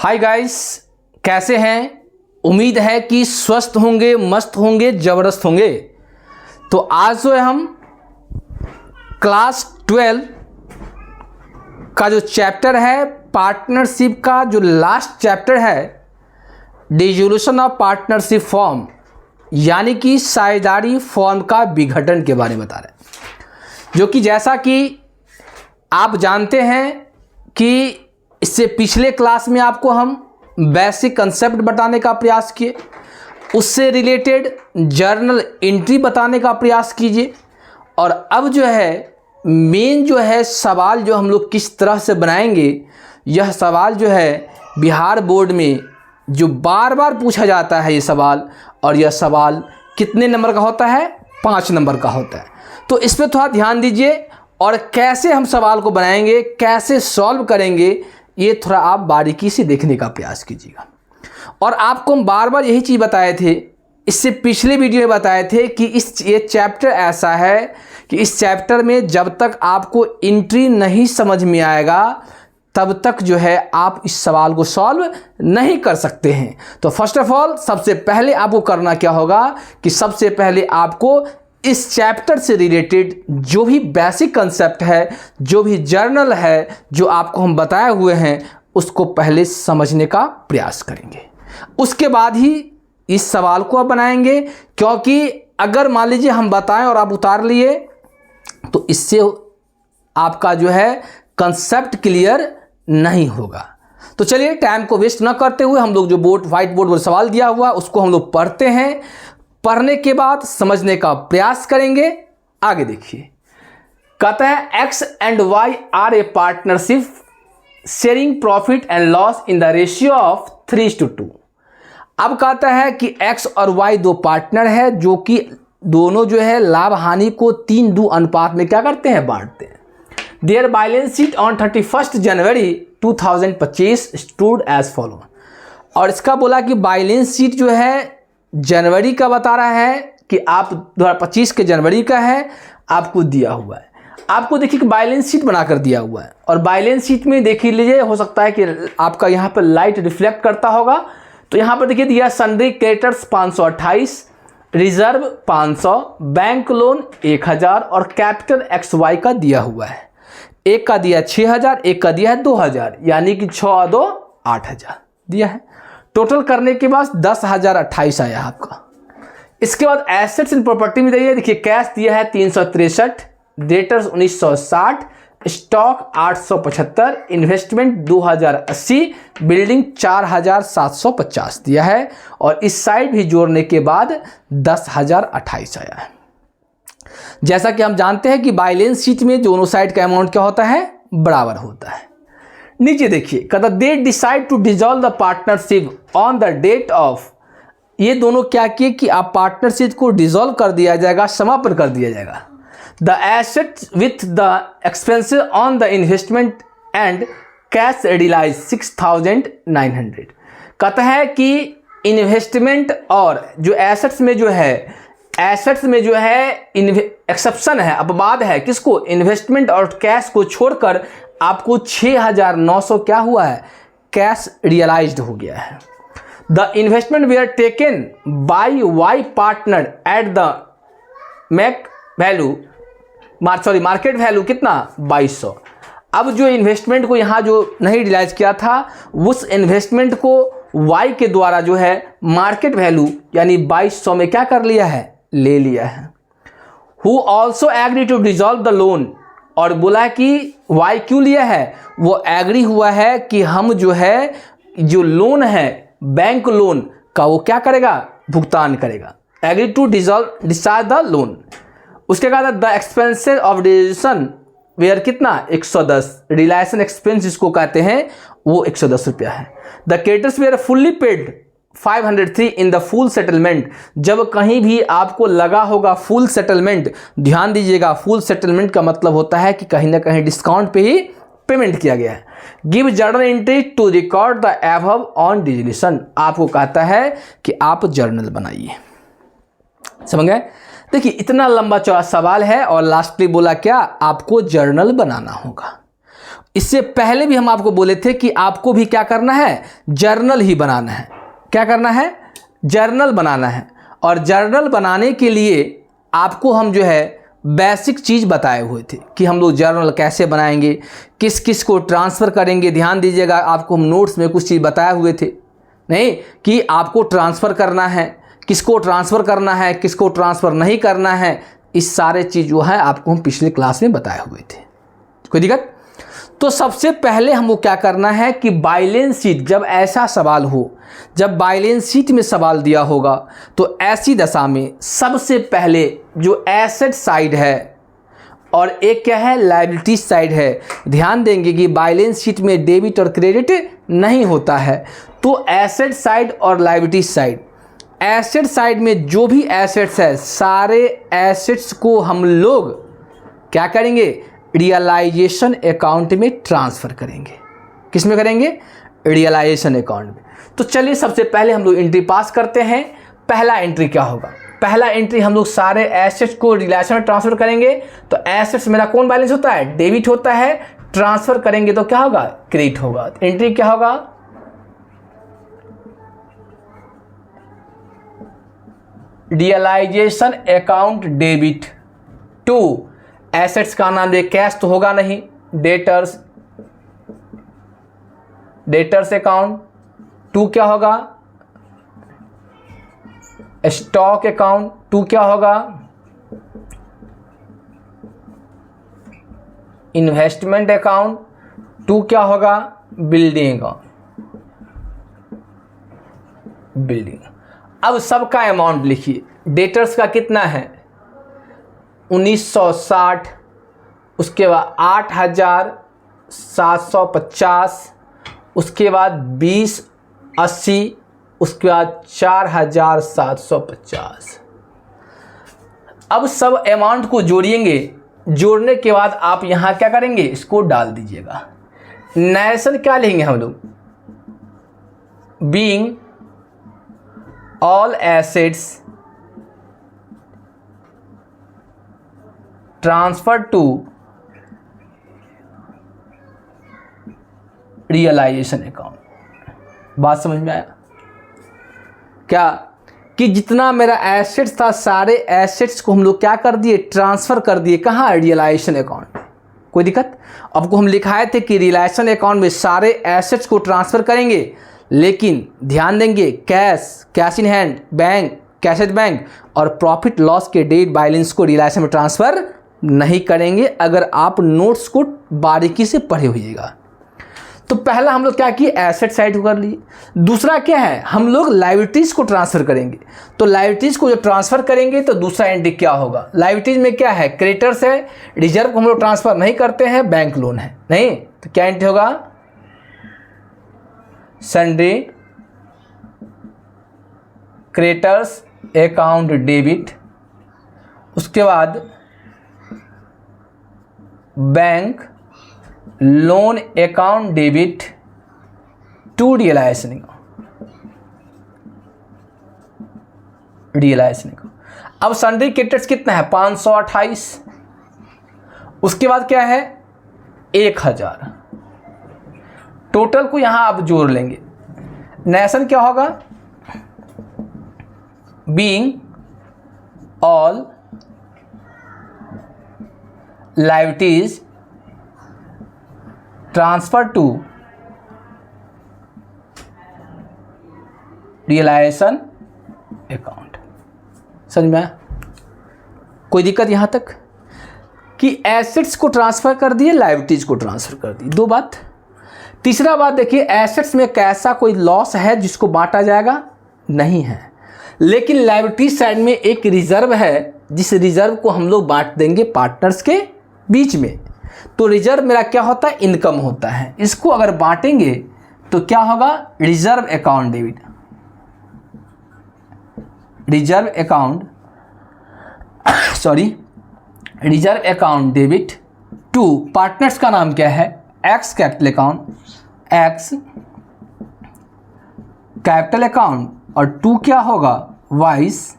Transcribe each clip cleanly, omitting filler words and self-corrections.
Hi guys, कैसे हैं? उम्मीद है कि स्वस्थ होंगे, मस्त होंगे, ज़बरदस्त होंगे। तो आज जो है हम क्लास 12 का जो चैप्टर है पार्टनरशिप का जो लास्ट चैप्टर है, डिसोल्यूशन ऑफ पार्टनरशिप फॉर्म यानी कि साझेदारी फॉर्म का विघटन के बारे में बता रहे हैं। जो कि जैसा कि आप जानते हैं कि इससे पिछले क्लास में आपको हम बेसिक कंसेप्ट बताने का प्रयास किए, उससे रिलेटेड जर्नल एंट्री बताने का प्रयास कीजिए। और अब जो है मेन जो है सवाल जो हम लोग किस तरह से बनाएंगे, यह सवाल जो है बिहार बोर्ड में जो बार बार पूछा जाता है ये सवाल, और यह सवाल कितने नंबर का होता है? 5 नंबर का होता है। तो इस पर थोड़ा ध्यान दीजिए और कैसे हम सवाल को बनाएंगे, कैसे सॉल्व करेंगे, ये थोड़ा आप बारीकी से देखने का प्रयास कीजिएगा। और आपको हम बार बार यही चीज़ बताए थे, इससे पिछले वीडियो में बताए थे कि ये चैप्टर ऐसा है कि इस चैप्टर में जब तक आपको एंट्री नहीं समझ में आएगा तब तक जो है आप इस सवाल को सॉल्व नहीं कर सकते हैं। तो फर्स्ट ऑफ ऑल सबसे पहले आपको करना क्या होगा कि सबसे पहले आपको इस चैप्टर से रिलेटेड जो भी बेसिक कंसेप्ट है, जो भी जर्नल है जो आपको हम बताए हुए हैं, उसको पहले समझने का प्रयास करेंगे। उसके बाद ही इस सवाल को आप बनाएंगे, क्योंकि अगर मान लीजिए हम बताएं और आप उतार लिए तो इससे आपका जो है कंसेप्ट क्लियर नहीं होगा। तो चलिए टाइम को वेस्ट ना करते हुए हम लोग जो व्हाइट बोर्ड पर सवाल दिया हुआ उसको हम लोग पढ़ते हैं। पढ़ने के बाद समझने का प्रयास करेंगे। आगे देखिए, कहता है X and Y are a partnership sharing profit and loss in the ratio of 3:2। अब कहता है कि X और Y दो पार्टनर है जो कि दोनों जो है लाभ हानि को 3:2 अनुपात में क्या करते हैं? बांटते हैं। Their balance sheet on 31 January 2025 stood as follow. और इसका बोला कि बैलेंस शीट जो है जनवरी का बता रहा है कि आप 2025 के जनवरी का है, आपको दिया हुआ है। आपको देखिए कि बैलेंस शीट बनाकर दिया हुआ है, और बैलेंस शीट में देखिए लीजिए, हो सकता है कि आपका यहाँ पर लाइट रिफ्लेक्ट करता होगा। तो यहाँ पर देखिए दिया sundry creditors 528, reserve 500, bank loan 1000 और कैपिटल XY का दिया हुआ है। एक का दिया 6000, एक का दिया है 2000, यानी कि 6 और 2 8000 दिया है। टोटल करने के बाद 10,028 आया आपका। इसके बाद एसेट्स एंड प्रॉपर्टी में देखिए कैश दिया है 363, डेटर्स 1960, स्टॉक 875, इन्वेस्टमेंट 2080, बिल्डिंग 4750 दिया है। और इस साइड भी जोड़ने के बाद 10,028 आया है। जैसा कि हम जानते हैं कि बैलेंस शीट में दोनों साइड का अमाउंट क्या होता है? बराबर होता है। नीचे देखिए, कहता they decide to dissolve the partnership on the date of. ये दोनों क्या किए कि आप पार्टनरशिप को डिसॉल्व कर दिया जाएगा, समापन कर दिया जाएगा। The assets with the expenses on the investment and cash realise 6,900। कहता है कि इन्वेस्टमेंट और जो एसेट्स में जो है, एसेट्स में जो है एक्सेप्शन है, अपवाद है। किसको? इन्वेस्टमेंट और कैश को छोड़कर आपको 6,900 क्या हुआ है? कैश रियलाइज्ड हो गया है। The investment were taken by Y partner at the market value कितना? 2200। अब जो इन्वेस्टमेंट को यहाँ जो नहीं रियलाइज किया था, उस इन्वेस्टमेंट को वाई के द्वारा जो है मार्केट वैल्यू यानी 2200 में क्या कर लिया है? ले लिया है। Who also agree to dissolve the loan. और बोला कि वाई क्यों लिया है? वो एग्री हुआ है कि हम जो है जो लोन है बैंक लोन का वो क्या करेगा? भुगतान करेगा। Agree to discharge the loan. उसके बाद the expenses of deletion were कितना? 110। रिलायसन एक्सपेंस जिसको कहते हैं वो 110 रुपया है। The creditors were fully paid 503 in the full settlement. जब कहीं भी आपको लगा होगा फुल सेटलमेंट, ध्यान दीजिएगा, फुल सेटलमेंट का मतलब होता है कि कहीं ना कहीं डिस्काउंट पे ही पेमेंट किया गया है। Give journal entry to record the above on dissolution. आपको कहता है कि आप जर्नल बनाइए। समझ गए? देखिए इतना लंबा चौड़ा सवाल है और लास्टली बोला क्या? आपको जर्नल बनाना होगा। इससे पहले भी हम आपको बोले थे कि आपको भी क्या करना है, जर्नल ही बनाना है। क्या करना है, जर्नल बनाना है। और जर्नल बनाने के लिए आपको हम जो है बेसिक चीज़ बताए हुए थे कि हम लोग जर्नल कैसे बनाएंगे, किस किस को ट्रांसफ़र करेंगे। ध्यान दीजिएगा, आपको हम नोट्स में कुछ चीज़ बताए हुए थे नहीं कि आपको ट्रांसफ़र करना है, किसको ट्रांसफ़र करना है, किसको ट्रांसफ़र नहीं करना है। इस सारे चीज़ जो है आपको हम पिछले क्लास में बताए हुए थे। कोई दिक्कत? तो सबसे पहले हमको क्या करना है कि बैलेंस शीट, जब ऐसा सवाल हो, जब बैलेंस शीट में सवाल दिया होगा तो ऐसी दशा में सबसे पहले जो एसेट साइड है और एक क्या है, लायबिलिटी साइड है। ध्यान देंगे कि बैलेंस शीट में डेबिट और क्रेडिट नहीं होता है, तो एसेट साइड और लायबिलिटी साइड, एसेट साइड में जो भी एसेट्स है सारे एसेट्स को हम लोग क्या करेंगे, रियलाइजेशन अकाउंट में ट्रांसफ़र करेंगे। किस में करेंगे, रियलाइजेशन अकाउंट में। तो चलिए सबसे पहले हम लोग एंट्री पास करते हैं। पहला एंट्री क्या होगा, पहला एंट्री हम लोग सारे एसेट्स को रियलाइजेशन में ट्रांसफ़र करेंगे। तो एसेट्स मेरा कौन बैलेंस होता है, डेबिट होता है। ट्रांसफ़र करेंगे तो क्या होगा, क्रेडिट होगा। तो एंट्री क्या होगा, realisation account debit to, assets का नाम दे, कैश तो होगा नहीं, डेटर्स, डेटर्स अकाउंट। टू क्या होगा, स्टॉक अकाउंट। टू क्या होगा, इन्वेस्टमेंट अकाउंट। टू क्या होगा, बिल्डिंग अकाउंट, बिल्डिंग। अब सबका अमाउंट लिखिए। डेटर्स का कितना है, 1960, उसके बाद 8750, उसके बाद 2080, उसके बाद 4750। अब सब अमाउंट को जोड़िएंगे। जोड़ने के बाद आप यहाँ क्या करेंगे, इसको डाल दीजिएगा। नरेशन क्या लेंगे हम लोग, being all assets transfer to realisation account. बात समझ में आया क्या, कि जितना मेरा एसेट्स था सारे एसेट्स को हम लोग क्या कर दिए, ट्रांसफ़र कर दिए। कहाँ, रियलाइजेशन अकाउंट। कोई दिक्कत? आपको हम लिखाए थे कि रियलाइजेशन अकाउंट में सारे एसेट्स को ट्रांसफ़र करेंगे, लेकिन ध्यान देंगे cash, cash in hand, bank, cash at bank और प्रॉफिट लॉस के डेट बैलेंस को रियलाइजेशन में ट्रांसफ़र नहीं करेंगे, अगर आप नोट्स को बारीकी से पढ़े होइएगा। तो पहला हम लोग क्या किए, एसेट साइड कर लिए। दूसरा क्या है, हम लोग लायबिलिटीज़ को ट्रांसफ़र करेंगे। तो लायबिलिटीज़ को जो ट्रांसफ़र करेंगे तो दूसरा एंट्री क्या होगा, लायबिलिटीज़ में क्या है, क्रेडिटर्स है, रिजर्व को हम लोग ट्रांसफ़र नहीं करते हैं, बैंक लोन है नहीं, तो क्या एंट्री होगा, सन्ड्री क्रेडिटर्स अकाउंट डेबिट। उसके बाद bank loan account debit to realisation, realisation. अब सन्ड्री क्रेडिटर्स कितना है, 528। उसके बाद क्या है, 1000। टोटल को यहां आप जोड़ लेंगे। नेशन क्या होगा, being all liabilities transfer to realisation account. समझ में आया? कोई दिक्कत यहां तक कि एसेट्स को ट्रांसफर कर दिए, लायबिलिटीज को ट्रांसफर कर दी, दो बात। तीसरा बात देखिए, एसेट्स में कैसा कोई लॉस है जिसको बांटा जाएगा, नहीं है, लेकिन लायबिलिटीज साइड में एक रिजर्व है, जिस रिजर्व को हम लोग बांट देंगे पार्टनर्स के बीच में। तो रिजर्व मेरा क्या होता है, इनकम होता है। इसको अगर बांटेंगे तो क्या होगा, reserve account debit, reserve account reserve account debit to partners का नाम क्या है, X capital account, X capital account, और टू क्या होगा, वाइस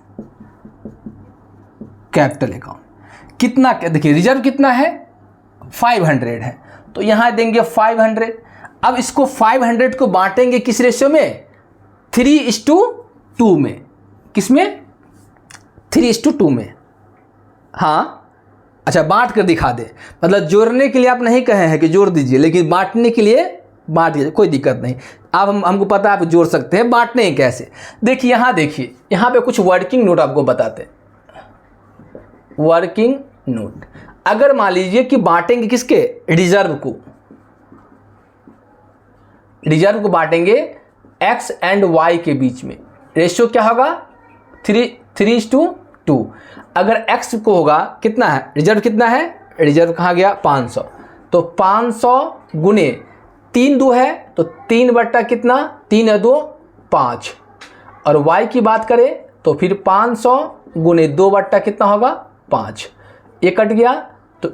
कैपिटल अकाउंट। कितना, देखिए रिजर्व कितना है, 500 है, तो यहाँ देंगे 500। अब इसको 500 को बांटेंगे किस रेशियो में, 3:2 में। किस में, 3:2 में। हाँ अच्छा, बांट कर दिखा दे, मतलब जोड़ने के लिए आप नहीं कहे हैं कि जोड़ दीजिए, लेकिन बांटने के लिए बांट दीजिए, कोई दिक्कत नहीं। अब हमको पता है आप जोड़ सकते हैं, बांटने हैं कैसे। देखिए यहाँ पे कुछ वर्किंग नोट आपको बताते हैं। वर्किंग नोट, अगर मान लीजिए कि बांटेंगे किसके, रिजर्व को बांटेंगे x एंड y के बीच में, रेशियो क्या होगा, 3:2। अगर x को होगा कितना है, रिजर्व कितना है, रिजर्व कहाँ गया 500, तो 500 गुने 3 है तो 3 बट्टा कितना, 3 है 2 5। और y की बात करें तो फिर 500 गुने 2 बट्टा कितना होगा 5, ये कट गया तो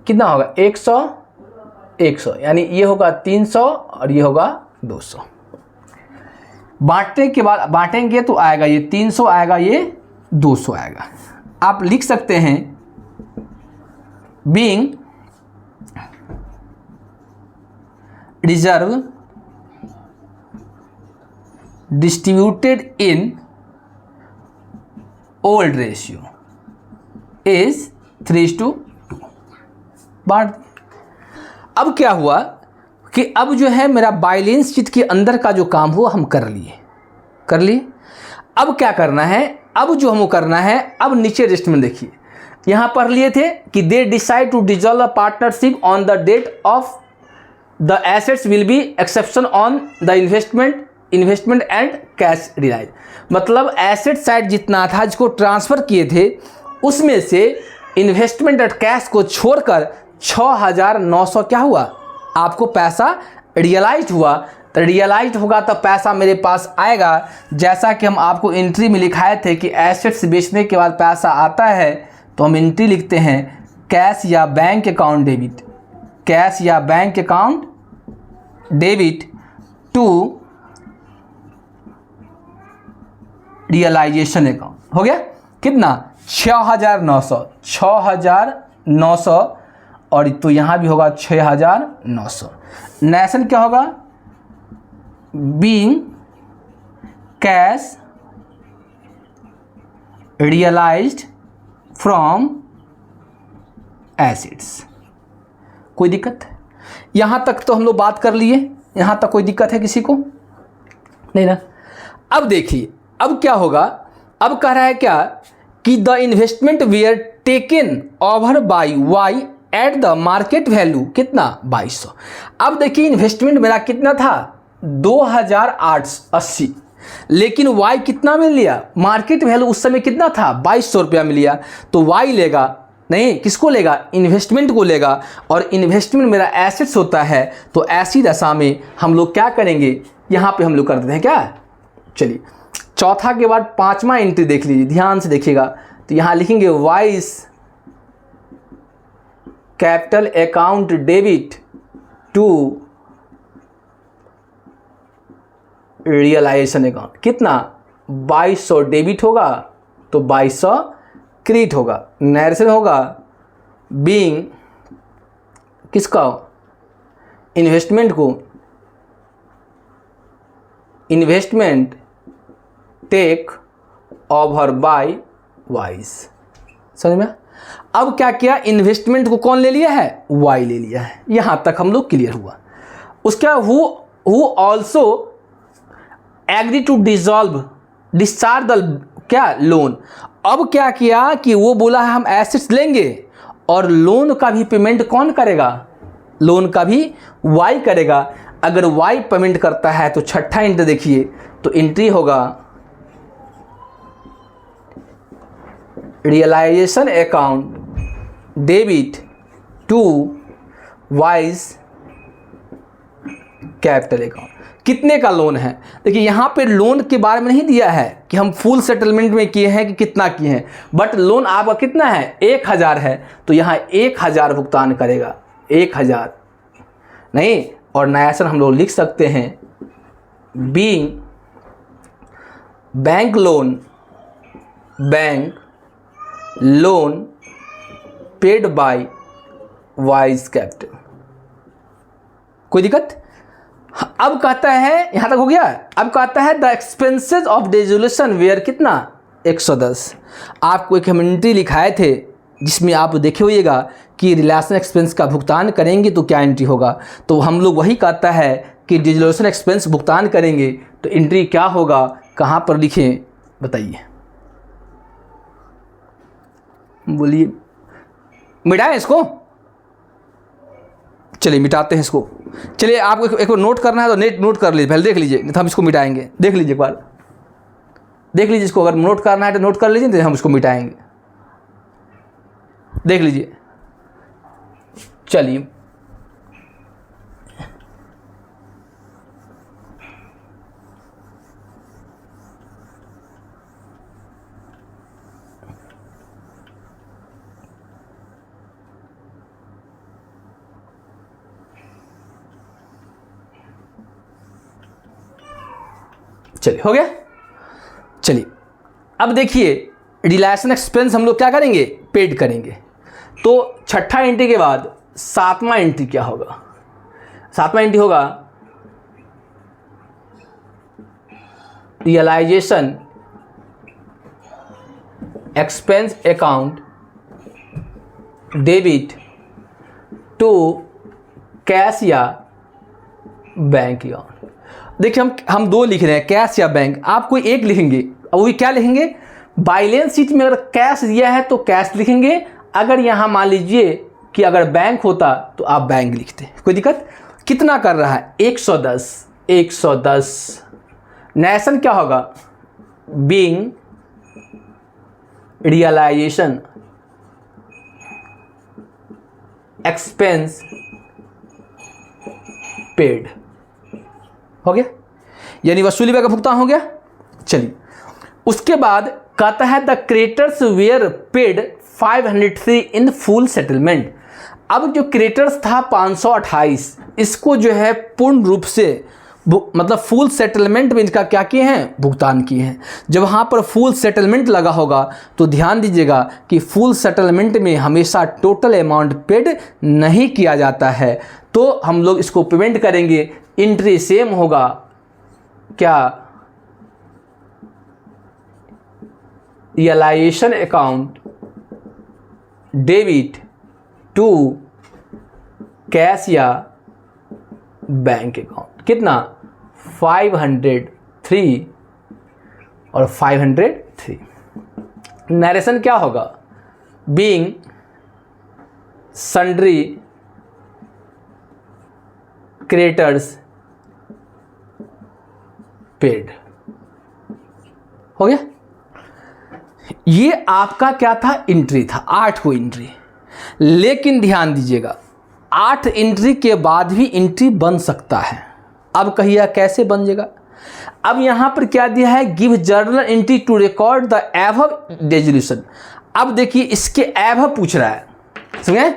कितना होगा 100, यानी ये होगा 300 और ये होगा 200। बांटने के बाद बांटेंगे तो आएगा ये 300 आएगा, ये 200 आएगा। आप लिख सकते हैं being reserve distributed in old ratio is 3:2। बांट। अब क्या हुआ कि अब जो है मेरा बैलेंस शीट के अंदर का जो काम हुआ हम कर लिए। अब क्या करना है, अब जो हमको करना है, अब नीचे लिस्ट में देखिए, यहाँ पढ़ लिए थे कि they decide to dissolve a partnership on the date of the assets will be exception on the investment and cash realise. मतलब एसेट साइड जितना था जिसको ट्रांसफ़र किए थे उसमें से इन्वेस्टमेंट और कैश को छोड़कर 6,900 क्या हुआ, आपको पैसा रियलाइज हुआ। तो रियलाइज होगा तो पैसा मेरे पास आएगा, जैसा कि हम आपको एंट्री में लिखाए थे कि एसेट्स बेचने के बाद पैसा आता है, तो हम एंट्री लिखते हैं कैश या बैंक अकाउंट डेबिट, कैश या bank account debit to realisation account. हो गया कितना, 6,900 और तो यहाँ भी होगा 6,900। नेशन क्या होगा, being cash realised from assets. कोई दिक्कत, यहाँ तक तो हम लोग बात कर लिए, यहाँ तक कोई दिक्कत है किसी को नहीं ना। अब देखिए अब क्या होगा, अब कह रहा है क्या कि the investment were taken over by Y at the market value कितना 2200। अब देखिए इन्वेस्टमेंट मेरा कितना था 2,880, लेकिन वाई कितना मिल लिया, मार्केट वैल्यू उस समय कितना था 2200 रुपया मिल लिया। तो वाई लेगा नहीं, किसको लेगा, इन्वेस्टमेंट को लेगा, और इन्वेस्टमेंट मेरा एसेट्स होता है। तो ऐसी दशा में हम लोग क्या करेंगे, यहाँ पे हम लोग कर देते हैं क्या, चलिए चौथा के बाद पांचवा एंट्री देख लीजिए, ध्यान से देखिएगा। तो यहाँ लिखेंगे Y's capital account debit to realisation account, कितना 2200 डेबिट होगा तो 2200 क्रेडिट होगा। नरेशन होगा बीइंग किसका, इन्वेस्टमेंट को, investment take over by Y's. समझ में। अब क्या किया, इन्वेस्टमेंट को कौन ले लिया है, वाई ले लिया है। यहां तक हम लोग क्लियर हुआ। उसके who also agree to discharge the क्या लोन। अब क्या किया कि वो बोला है हम एसेट्स लेंगे और लोन का भी पेमेंट कौन करेगा, लोन का भी वाई करेगा। अगर वाई पेमेंट करता है तो छठा एंट्री देखिए, तो एंट्री होगा realisation account debit to Y's capital account. कितने का लोन है, देखिए यहाँ पे लोन के बारे में नहीं दिया है कि हम फुल सेटलमेंट में किए हैं कि कितना किए हैं, बट लोन आपका कितना है 1,000 है, तो यहाँ 1,000 भुगतान करेगा, 1,000 नहीं। और नयासन हम लोग लिख सकते हैं being bank loan paid by wise capital. कोई दिक्कत? अब कहता है, यहाँ तक हो गया। अब कहता है the expenses of dissolution were कितना 110। आपको एक हम एंट्री लिखाए थे जिसमें आप देखे होइएगा कि रिलेशन एक्सपेंस का भुगतान करेंगे तो क्या एंट्री होगा। तो हम लोग वही कहता है कि डिसोल्यूशन एक्सपेंस भुगतान करेंगे तो एंट्री क्या होगा, कहाँ पर लिखें बताइए, बोलिए। मिटाएं इसको, चलिए मिटाते हैं इसको। चलिए आपको एक बार नोट करना है तो नोट कर लीजिए, पहले देख लीजिए, नहीं तो हम इसको मिटाएंगे। देख लीजिए एक बार, देख लीजिए इसको, अगर नोट करना है तो नोट कर लीजिए, तो हम इसको मिटाएंगे। देख लीजिए, चलिए चलिए हो गया। चलिए अब देखिए रिलेशन एक्सपेंस हम लोग क्या करेंगे, पेड करेंगे। तो छठा एंट्री के बाद सातवां एंट्री क्या होगा, सातवां एंट्री होगा realisation expense account debit to cash या बैंक अकाउंट। देखिए हम दो लिख रहे हैं, कैश या बैंक, आप कोई एक लिखेंगे। अब वो क्या लिखेंगे, बैलेंस शीट में अगर कैश दिया है तो कैश लिखेंगे, अगर यहाँ मान लीजिए कि अगर बैंक होता तो आप बैंक लिखते, कोई दिक्कत। कितना कर रहा है 110, 110। नेशन क्या होगा, बीइंग रियलाइजेशन एक्सपेंस पेड हो गया, यानी वसूली का भुगतान हो गया। चलिए उसके बाद कहता है the creditors were paid 503 in full settlement. अब जो क्रेडिटर्स था 528, इसको जो है पूर्ण रूप से मतलब फुल सेटलमेंट में इनका क्या किए हैं, भुगतान किए हैं। जब वहाँ पर फुल सेटलमेंट लगा होगा तो ध्यान दीजिएगा कि फुल सेटलमेंट में हमेशा टोटल अमाउंट पेड नहीं किया जाता है, तो हम लोग इसको पेमेंट करेंगे। एंट्री सेम होगा क्या, realisation account debit to cash या बैंक अकाउंट। कितना 503 और 503। नरेशन क्या होगा, बीइंग सन्ड्री क्रेडिटर्स पेड हो गया। ये आपका क्या था, एंट्री था, 8 को एंट्री। लेकिन ध्यान दीजिएगा 8 एंट्री के बाद भी एंट्री बन सकता है। अब कहिए कैसे बन जाएगा। अब यहां पर क्या दिया है, give journal entry to record the above dissolution. अब देखिए इसके एबव पूछ रहा है, समझे।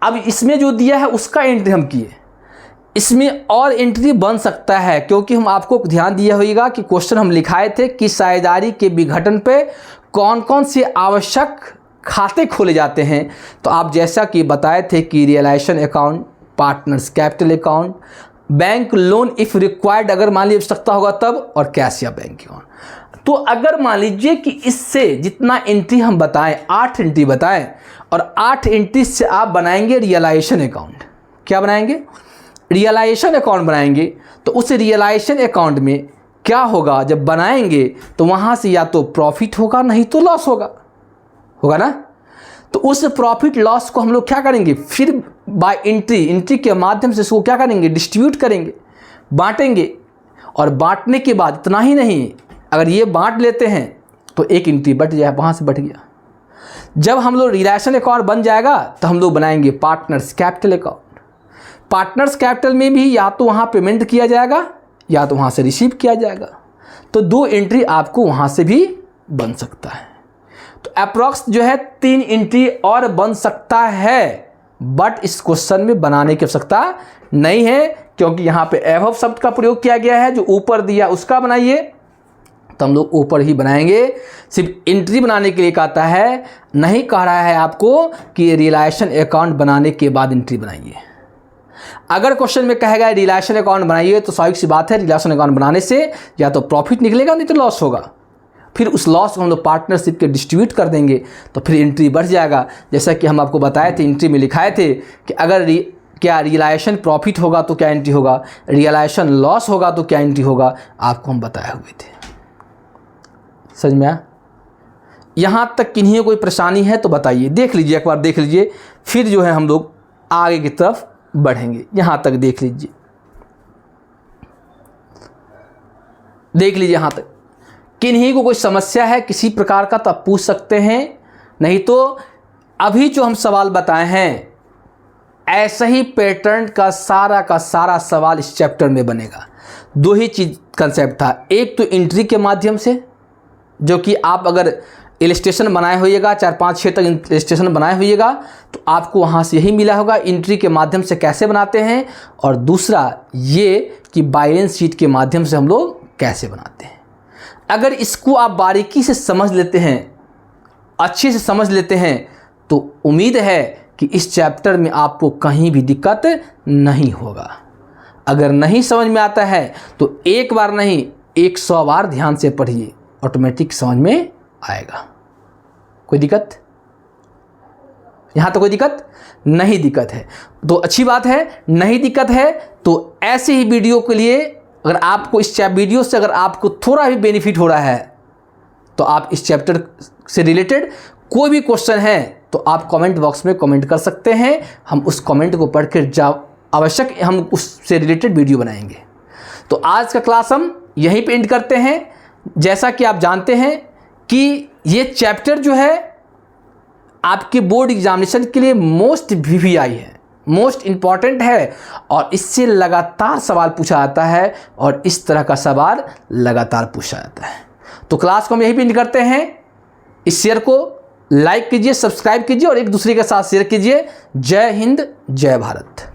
अब इसमें जो दिया है उसका एंट्री हम किए, इसमें और एंट्री बन सकता है, क्योंकि हम आपको ध्यान दिया होगा कि क्वेश्चन हम लिखाए थे कि साझेदारी के विघटन पे कौन कौन से आवश्यक खाते खोले जाते हैं। तो आप जैसा कि बताए थे कि realisation account, partners capital account, bank loan if required अगर मान लीजिए आवश्यकता होगा तब, और कैश या बैंक अकाउंट। तो अगर मान लीजिए कि इससे जितना एंट्री हम बताएं, 8 एंट्री बताएं, और 8 एंट्री से आप बनाएंगे रियलाइजेशन अकाउंट। क्या बनाएंगे, रियलाइजेशन अकाउंट बनाएंगे। तो उस रियलाइजेशन अकाउंट में क्या होगा, जब बनाएंगे तो वहाँ से या तो प्रॉफिट होगा नहीं तो लॉस होगा ना। तो उस प्रॉफिट लॉस को हम लोग क्या करेंगे, फिर बाय एंट्री के माध्यम से इसको क्या करेंगे, डिस्ट्रीब्यूट करेंगे, बांटेंगे। और बांटने के बाद इतना ही नहीं, अगर ये बांट लेते हैं तो एक एंट्री बट जाए, वहाँ से बट गया। जब हम लोग रियलाइजेशन अकाउंट बन जाएगा तो हम लोग बनाएंगे partners capital account. Partners capital में भी या तो वहाँ पेमेंट किया जाएगा या तो वहाँ से रिसीव किया जाएगा। तो 2 एंट्री आपको वहाँ से भी बन सकता है। तो अप्रॉक्स जो है 3 एंट्री और बन सकता है, बट इस क्वेश्चन में बनाने की आवश्यकता नहीं है, क्योंकि यहाँ पे एबव शब्द का प्रयोग किया गया है। जो ऊपर दिया उसका बनाइए, तो हम लोग ऊपर ही बनाएंगे। सिर्फ एंट्री बनाने के लिए कहता है, नहीं कह रहा है आपको कि रियलाइजेशन अकाउंट बनाने के बाद एंट्री बनाइए। अगर क्वेश्चन में कहेगा रियलाइजेशन अकाउंट बनाइए तो स्वाभाविक सी बात है, रियलाइजेशन अकाउंट बनाने से या तो प्रॉफिट निकलेगा नहीं तो लॉस होगा। फिर उस लॉस को हम लोग पार्टनरशिप के डिस्ट्रीब्यूट कर देंगे तो फिर एंट्री बढ़ जाएगा। जैसा कि हम आपको बताए थे, एंट्री में लिखाए थे कि अगर क्या रियलाइजेशन प्रॉफिट होगा तो क्या एंट्री होगा, रियलाइजेशन लॉस होगा तो क्या एंट्री होगा, आपको हम बताए हुए थे। समझ में आया? यहाँ तक किन्हीं कोई परेशानी है तो बताइए, देख लीजिए, एक बार देख लीजिए, फिर जो है हम लोग आगे की तरफ बढ़ेंगे। यहाँ तक देख लीजिए, देख लीजिए यहाँ तक। किन्हीं को कोई समस्या है किसी प्रकार का तो आप पूछ सकते हैं, नहीं तो अभी जो हम सवाल बताए हैं ऐसा ही पैटर्न का सारा सवाल इस चैप्टर में बनेगा। दो ही चीज़ कंसेप्ट था, एक तो एंट्री के माध्यम से, जो कि आप अगर इलस्ट्रेशन बनाए होइएगा 4-5-6 तक इलस्ट्रेशन बनाए होइएगा तो आपको वहाँ से यही मिला होगा एंट्री के माध्यम से कैसे बनाते हैं, और दूसरा ये कि बैलेंस शीट के माध्यम से हम लोग कैसे बनाते हैं। अगर इसको आप बारीकी से समझ लेते हैं, अच्छे से समझ लेते हैं, तो उम्मीद है कि इस चैप्टर में आपको कहीं भी दिक्कत नहीं होगा। अगर नहीं समझ में आता है तो एक बार नहीं 100 बार ध्यान से पढ़िए, ऑटोमेटिक समझ में आएगा। कोई दिक्कत? यहाँ तो कोई दिक्कत नहीं, दिक्कत है तो अच्छी बात है। नहीं दिक्कत है तो ऐसे ही वीडियो के लिए अगर आपको इस वीडियो से अगर आपको थोड़ा भी बेनिफिट हो रहा है तो आप इस चैप्टर से रिलेटेड कोई भी क्वेश्चन है तो आप कमेंट बॉक्स में कमेंट कर सकते हैं। हम उस कमेंट को पढ़कर आवश्यक हम उससे रिलेटेड वीडियो बनाएंगे। तो आज का क्लास हम यहीं पे एंड करते हैं। जैसा कि आप जानते हैं कि ये चैप्टर जो है आपके बोर्ड एग्जामिनेशन के लिए मोस्ट VVI है, मोस्ट इम्पॉर्टेंट है, और इससे लगातार सवाल पूछा जाता है और इस तरह का सवाल लगातार पूछा जाता है। तो क्लास को हम यहीं पे एंड करते हैं। इस शेयर को लाइक कीजिए, सब्सक्राइब कीजिए और एक दूसरे के साथ शेयर कीजिए। जय हिंद, जय भारत।